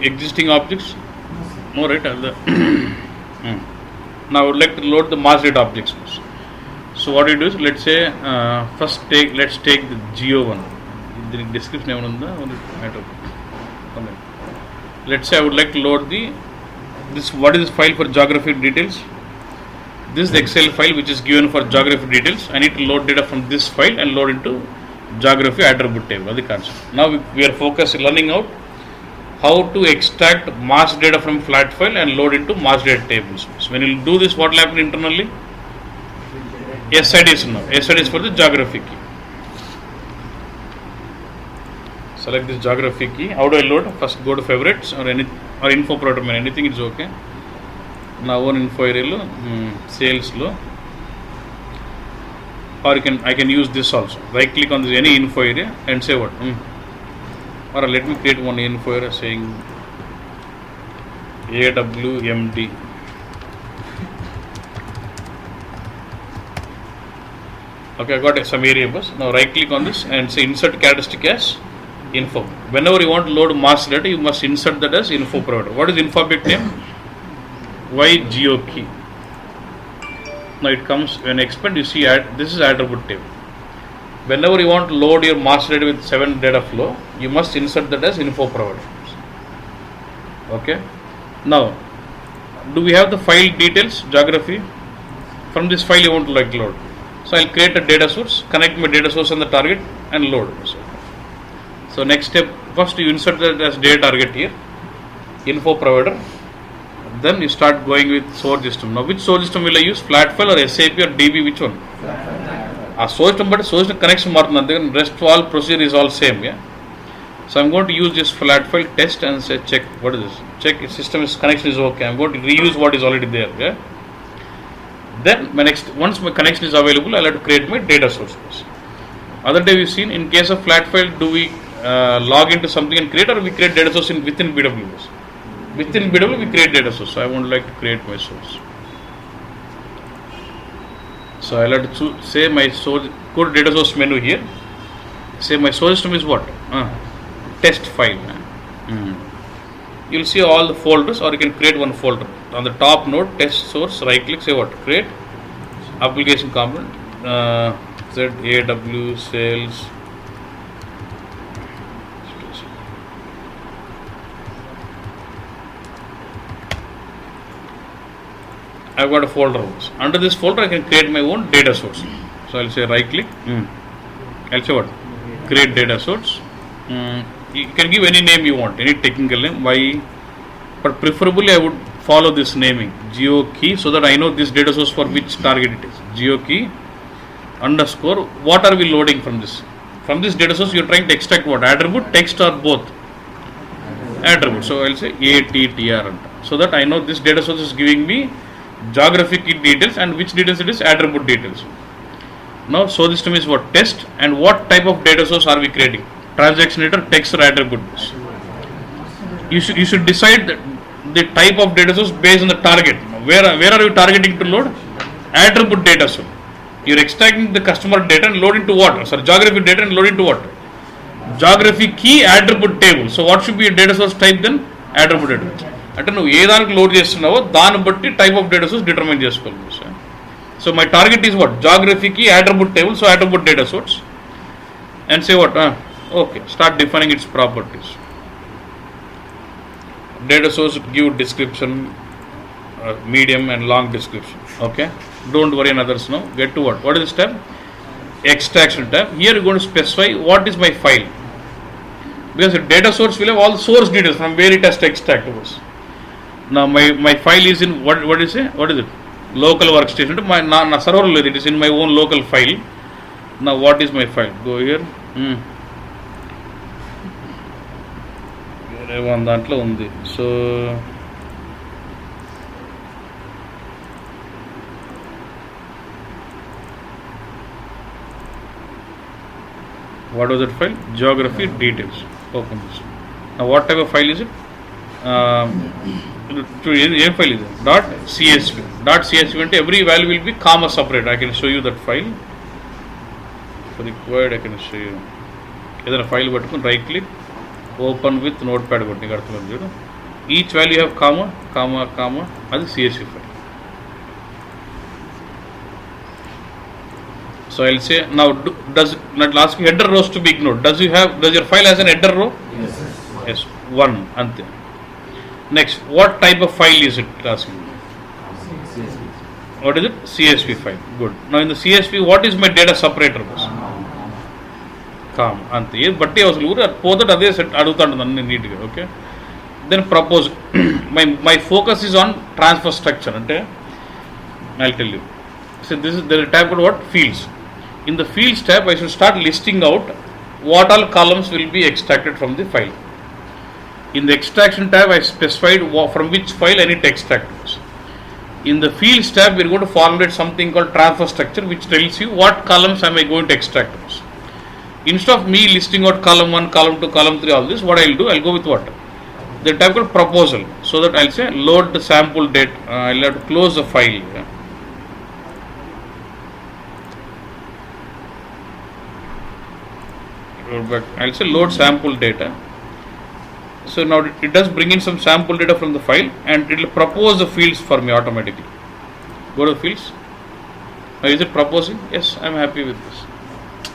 existing objects? No, right? Now I would like to load the master data objects. So what you do is, let's say let's take the geo one. The description let's say I would like to load what is this file for geographic details? This is the Excel file which is given for geography details. I need to load data from this file and load into geography attribute table. That's the concept. Now we are focused learning out how to extract master data from flat file and load into master data tables. So when you do this, what will happen internally? SID is now. SID is for the geography key. Select this geography key. How do I load? First go to favorites or InfoProviders. Anything is okay. Now one info area sales lo, or I can use this also. Right click on this any info area and say what? Or let me create one info area saying AWMD. Okay, I got some variables. Now right click on this and say insert characteristic as info. Whenever you want to load master data, you must insert that as InfoProvider. What is InfoObject name? Y geo key. Now it comes when expand, you see this is attribute table. Whenever you want to load your master data with 7 data flow, you must insert that as InfoProvider. Okay. Now, do we have the file details, geography? From this file you want to load. So I'll create a data source, connect my data source and the target and load. So next step, first you insert that as data target here, InfoProvider. Then you start going with source system. Now which source system will I use? Flat file or SAP or DB? Which one? Source system, but source connection then rest of all procedure is all same. Yeah. So I'm going to use this flat file test and say check what is this? Check system is connection is okay. I'm going to reuse what is already there. Yeah. Then once my connection is available, I'll have to create my data source. Other day we've seen in case of flat file, do we log into something and create, or we create data source within BW? Within BW we create data source. So I would like to create my source. So I'll have to say my source, go to data source menu here. Say my source system is what? Test file. You'll see all the folders, or you can create one folder. On the top node, test source, right click, say what? Create application component, ZAW sales. I've got a folder. Under this folder, I can create my own data source. So I'll say right click. I'll say what? Create data source. You can give any name you want, any technical name. Why? But preferably, I would follow this naming geo key, so that I know this data source for which target it is. Geo key underscore. What are we loading from this? From this data source, you're trying to extract what? Attribute, text, or both? Attribute. So I'll say ATTR, so that I know this data source is giving me geographic details, and which details it is? Attribute details. Now source system is what? Test. And what type of data source are we creating? Transaction data, text, or attribute? You should decide the type of data source based on the target. Where are you targeting to load? Attribute data source. You're extracting the customer data and load into what? Sorry, geography data and load into what? Geography key attribute table. So what should be a data source type then? Attribute data. అంటే నువ్వు ఏ దానికి load చేస్తున్నావో దాన్ని బట్టి type of data source determine చేసుకోవాలి. So my target is what? జాగ్రఫీకి attribute table, so attribute data source and say what? Okay, start defining its properties. Data source give description, medium and long description. Okay, don't worry in others now. Get to what? What is this tab? Extraction tab. Here you're going to specify what is my file, because the data source will have all the source details from where it has to extract to us. Now my file is in what is it? What is it? Local workstation. My server, it is in my own local file. Now what is my file? Go here. దాంట్లో ఉంది. So what was that file? Geography details. Open this. Now what type of file is it? What file is it? .csv. .csv అంటే every value will be comma separate. I can show you that file. For required I can show you. ఏదైనా file పట్టుకుని right click, open with note pad కొట్టి కడుతున్నాను చూడు. each value have comma, that is CSV file. So I'll say now does not ask you header rows to be ignored. Does your file has an header row? Yes, one. Ante. Next, what type of file is it asking? What is it? CSV file. Good. Now in the CSV, what is my data separator? Calm. Ante. But okay. Then propose. my focus is on transfer structure. I'll tell you. So there is a tab called what? Fields. In the fields tab, I should start listing out what all columns will be extracted from the file. In the extraction tab, I specified from which file I need to extract. In the fields tab, we are going to formulate something called transfer structure, which tells you what columns am I going to extract. Instead of me listing out column 1, column 2, column 3, all this, what I will do, I will go with what? The tab called proposal. So that I will say load the sample date. I will have to close the file. I will say load sample data. So now it does bring in some sample data from the file and it will propose the fields for me automatically. Go to the fields. Now is it proposing? Yes, I am happy with this.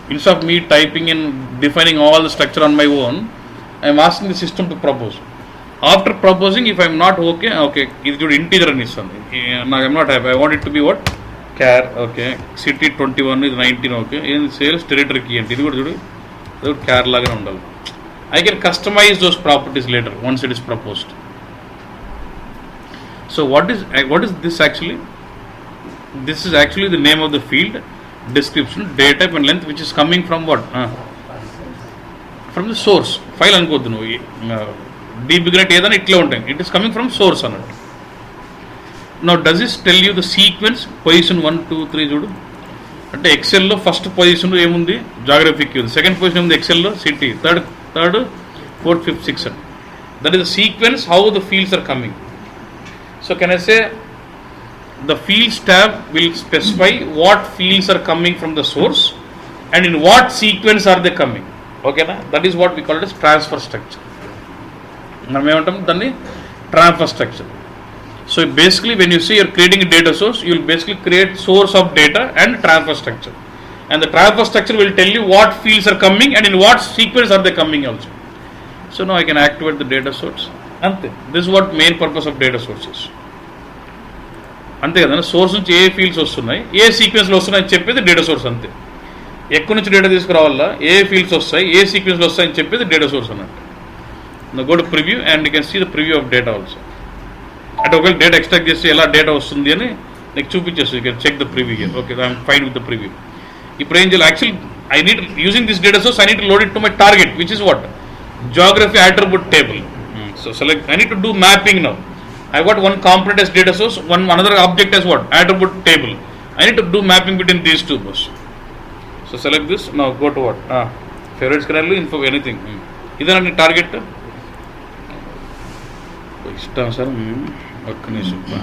Instead of me typing and defining all the structure on my own, I am asking the system to propose. After proposing, if I am not okay, it is integer and something. Now I am not happy. I want it to be what? Char, okay. City 21 is 19, okay. In sales territory key and char laga undal. I can customize those properties later once it is proposed. So what is this actually? This is actually the name of the field, description, date type and length, which is coming from what? From the source file ankodunu. It is coming from source. Now does this tell you the sequence? Position 1, 2, 3 చూడు. అంటే Excel లో first position ఏముంది? Geographic ఉంది. Second position ఉంది Excel లో city. Third, fourth, fifth, sixth. That is the sequence how the fields are coming. So can I say the fields tab will specify what fields are coming from the source and in what sequence are they coming. Okay na? That is what we call it as transfer structure. Transfer structure. So basically when you say you are creating a data source, you will basically create source of data and transfer structure. And the transfer structure will tell you what fields are coming and in what sequence are they coming also. So now I can activate the data source. This is what main purpose of data source is. అంతే కదా source నుంచి ఏ fields వస్తున్నాయి ఏ సీక్వెన్స్లో వస్తున్నాయి అని చెప్పేది data source అంతే. ఎక్కడి నుంచి డేటా తీసుకురావాలా ఏ ఫీల్డ్స్ వస్తాయి ఏ సీక్వెన్స్లో వస్తాయని చెప్పేది డేటా సోర్స్ అన్నట్టు. Go to preview and you can see the preview of data also. అంటే ఒకవేళ డేటా ఎక్స్ట్రాక్ట్ చేస్తే ఎలా డేటా వస్తుంది అని నీకు చూపించేస్తుంది. You can check the preview here. Okay I'm fine with the preview. ఇప్పుడు ఏం చేయాలి actually I need using this data source I need to load it to my target which is what geography attribute table. So select I need to do mapping now. I got one component as data source, another object as what attribute table. I need to do mapping between these two boss. So select this. Now go to what favorites canal info anything. Idana ni target ishta sir okkani super.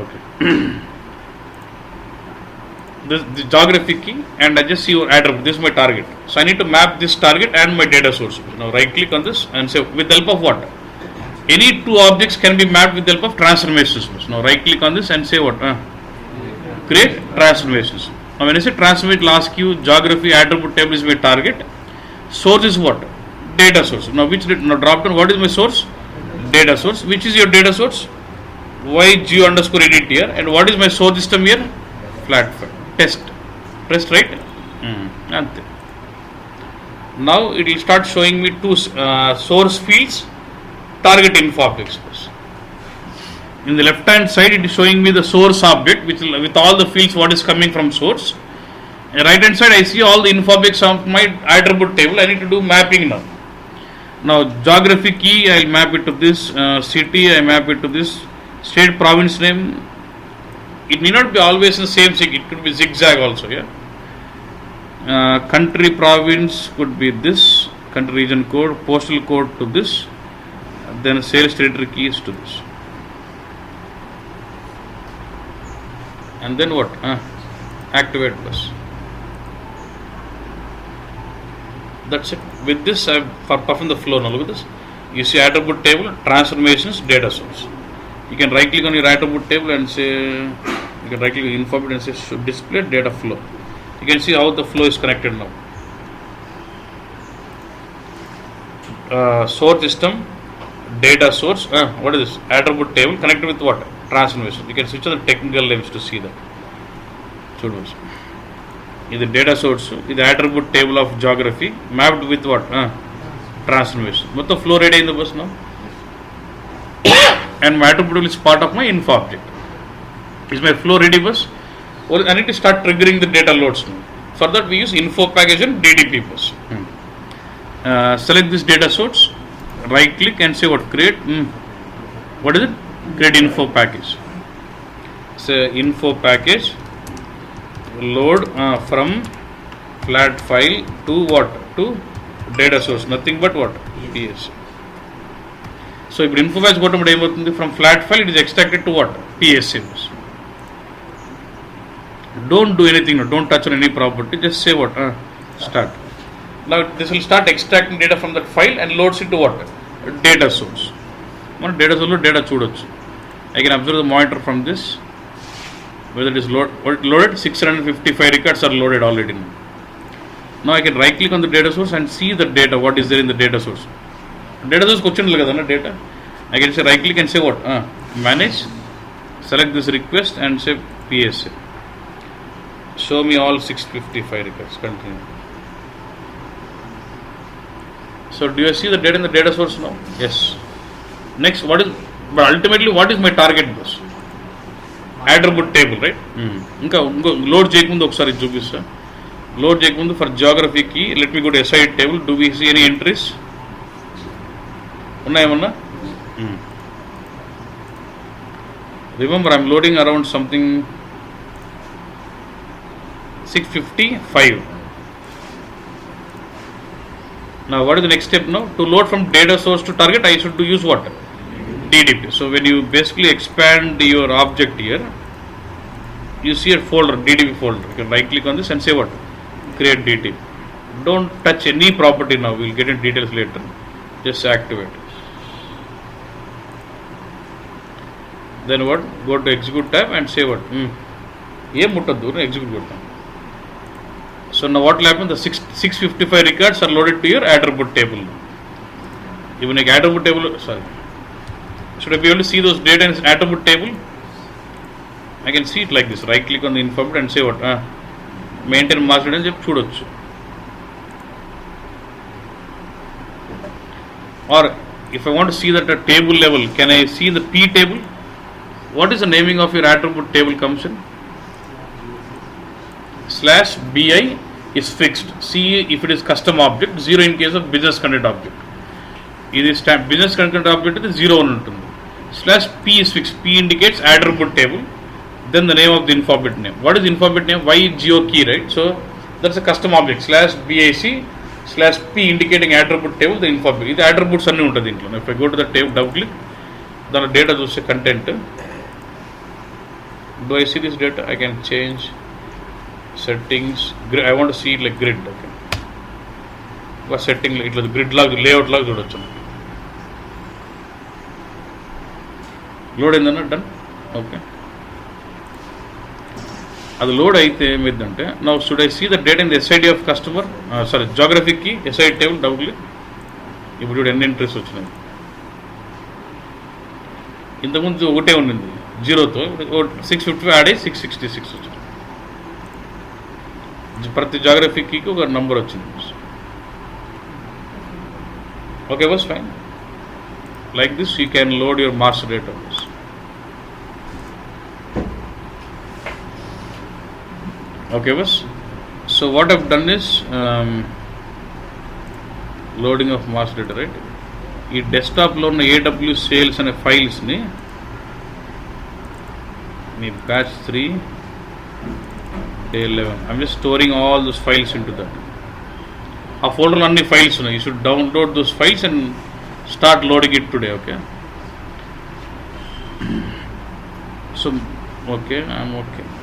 Okay. This geography key and I just see your attribute. This is my target. So I need to map this target and my data source. Now right click on this and say with the help of what? Any two objects can be mapped with the help of transformations. Now right click on this and say what? Create transformations. Now when I say transformate, it will ask you geography attribute table is my target. Source is what? Data source. Now drop down what is my source? Data source. Which is your data source? YG_edit here and what is my source system here? Flat file. Test. Press right. Now it will start showing me two source fields, target InfoObjects. In the left hand side it is showing me the source object which with all the fields what is coming from source. And right hand side I see all the InfoObjects of my attribute table. I need to do mapping now. Now geography key I will map it to this, city I map it to this, state province name it need not be always in the same sig, it could be zigzag also, yeah. Country province could be this, country region code, postal code to this, then sales territory keys to this. And then what? Activate bus. That's it. With this, I have performed the flow. Now look at this. You see attribute table, transformations, data source. You can right click on your attribute table and say, you can right click on InfoObjects and say should display data flow. You can see how the flow is connected now. Source system, data source. What is this? Attribute table connected with what? Transformation. You can switch on the technical names to see that. This is data source. This is attribute table of geography mapped with what? Transformation. But the flow ready in the bus now. And my attribute is part of my InfoObject. Is my flow ready bus? Well, I need to start triggering the data loads now. For that we use info package and DDP bus. Select this data source, right click and say what? Create. What is it? Create info package. Say info package. Load from flat file to what? To data source. Nothing but what? PS. So if info package got from flat file, it is extracted to what? PSA. Don't do anything, don't touch on any property, just say what? Start. Now this will start extracting data from that file and loads it to what? Data source. Data source data chudochu. I can observe the monitor from this. Whether it is loaded, 655 records are loaded already. Now I can right click on the data source and see the data, what is there in the data source. Data source question data. I can say right click and say what? Manage. Select this request and say PSA. Show me all 655 records. Continue. So do you see the data in the data source now? Yes. Next, but ultimately what is my target bus? Attribute table, right? Load చేయకముందు ఒకసారి చూపిస్తా. Load చేయకముందు for geography key, let me go to SI table. Do we see any entries? ఉన్నాయేమన్నా? Remember, I am loading around something 655. Now what is the next step now? To load from data source to target, I should use what? DDP. So when you basically expand your object here, you see a folder, DDP folder. You can right click on this and say what? Create DDP. Don't touch any property now. We'll get into details later. Just activate. Then what? Go to execute tab and say what? Execute. So now what will happen? The 655 records are loaded to your attribute table. Even like attribute table, sorry. Should I be able to see those data in attribute table? I can see it like this. Right click on the InfoObject and say what? Maintain master and chudochu. Or if I want to see that at table level, can I see the P table? What is the naming of your attribute table comes in? /BI is fixed. C if it is custom object, 0 in case of business content object. It is business content object is 0 on /P is fixed. P indicates attribute table. Then the name of the InfoObject name. What is InfoObject name? Y geo key, right? So that's a custom object. /BIC/P indicating attribute table. The InfoObject. The attributes are new. If I go to the table, double click, then the data is content. Do I see this data? I can change settings. I want to see it like grid. Okay. What setting like it grid log layout log load in the done. Okay. That load aithe emidante. Now should I see the data in the SID of customer? Sorry, geographic key SID table double click. Ippudu endi entries vachinayi. Intamundu okate unnindi 0 tho 655 add 666 vachindi. ప్రతి geography కీకి ఒక number వచ్చింది. Okay bus fine. Like this you can load your master data. Okay bus. So what I've done is loading of master data, right? ఈ డెస్క్టాప్లో ఉన్న AW sales అనే ఫైల్స్ని batch 3, day 11. I'm just storing all those files into that. A folder only files. You should download those files and start loading it today. Okay. So, okay, I'm okay.